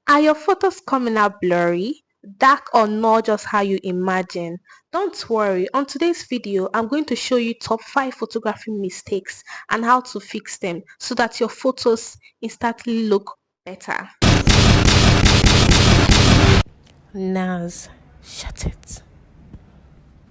Are your photos coming out blurry, dark, or not just how you imagine? Don't worry, on today's video, I'm going to show you top 5 photography mistakes and how to fix them so that your photos instantly look better. Naz, shut it.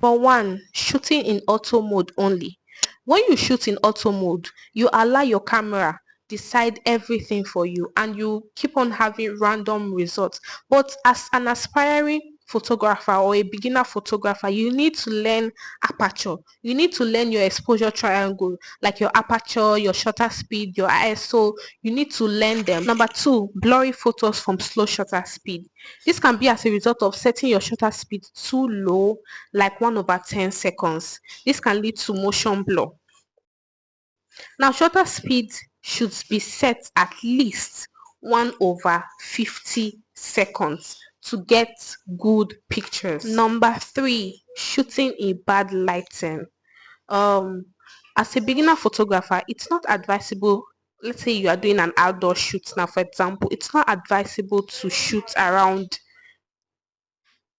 Number 1, shooting in auto mode only. When you shoot in auto mode, you allow your camera decide everything for you and you keep on having random results. But as an aspiring photographer or a beginner photographer, you need to learn aperture. You need to learn your exposure triangle, like your aperture, your shutter speed, your ISO. You need to learn them. Number 2, blurry photos from slow shutter speed. This can be as a result of setting your shutter speed too low, like 1/10 seconds. This can lead to motion blur. Now, shutter speed should be set at least 1/50 seconds to get good pictures. Number 3, shooting in bad lighting. Um, as a beginner photographer, it's not advisable. Let's say you are doing an outdoor shoot now, for example, it's not advisable to shoot around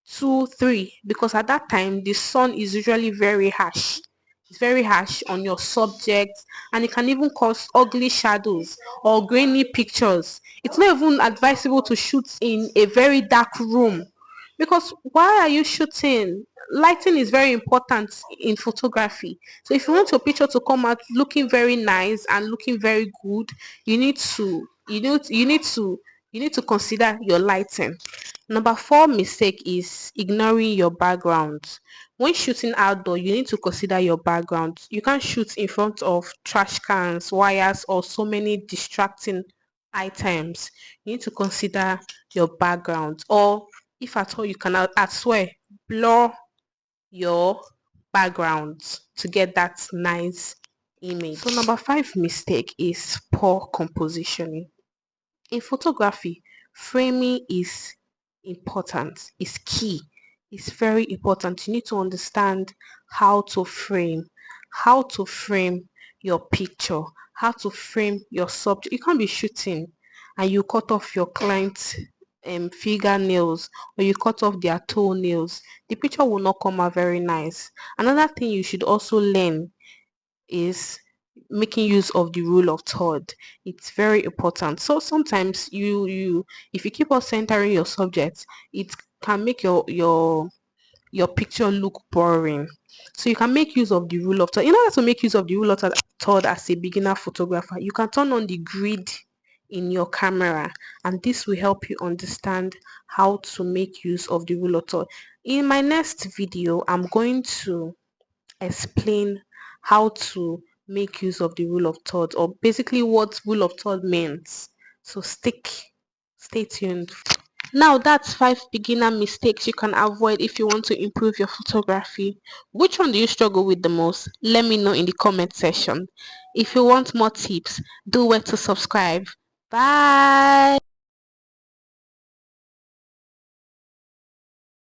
2 3 because at that time the sun is usually very harsh. It's very harsh on your subject and it can even cause ugly shadows or grainy pictures. It's not even advisable to shoot in a very dark room because why are you shooting? Lighting is very important in photography. So if you want your picture to come out looking very nice and looking very good, you need to consider your lighting. Number 4 mistake is ignoring your background. When shooting outdoor, you need to consider your background. You can't shoot in front of trash cans, wires, or so many distracting items. You need to consider your background, or if at all you can, I swear, blur your background to get that nice image. So number 5 mistake is poor compositioning. In photography, framing is important, is key, is very important. You need to understand how to frame your picture, how to frame your subject. You can't be shooting and you cut off your client's fingernails or you cut off their toenails. The picture will not come out very nice. Another thing you should also learn is making use of the rule of third. It's very important. So sometimes you if you keep on centering your subject, it can make your picture look boring. So you can make use of the rule of third. In order to make use of the rule of third as a beginner photographer, you can turn on the grid in your camera and this will help you understand how to make use of the rule of third. In my next video, I'm going to explain how to make use of the rule of third or basically what rule of third means. So stay tuned. Now that's 5 beginner mistakes you can avoid if you want to improve your photography. Which one do you struggle with the most? Let me know in the comment section. If you want more tips, do where to subscribe. Bye.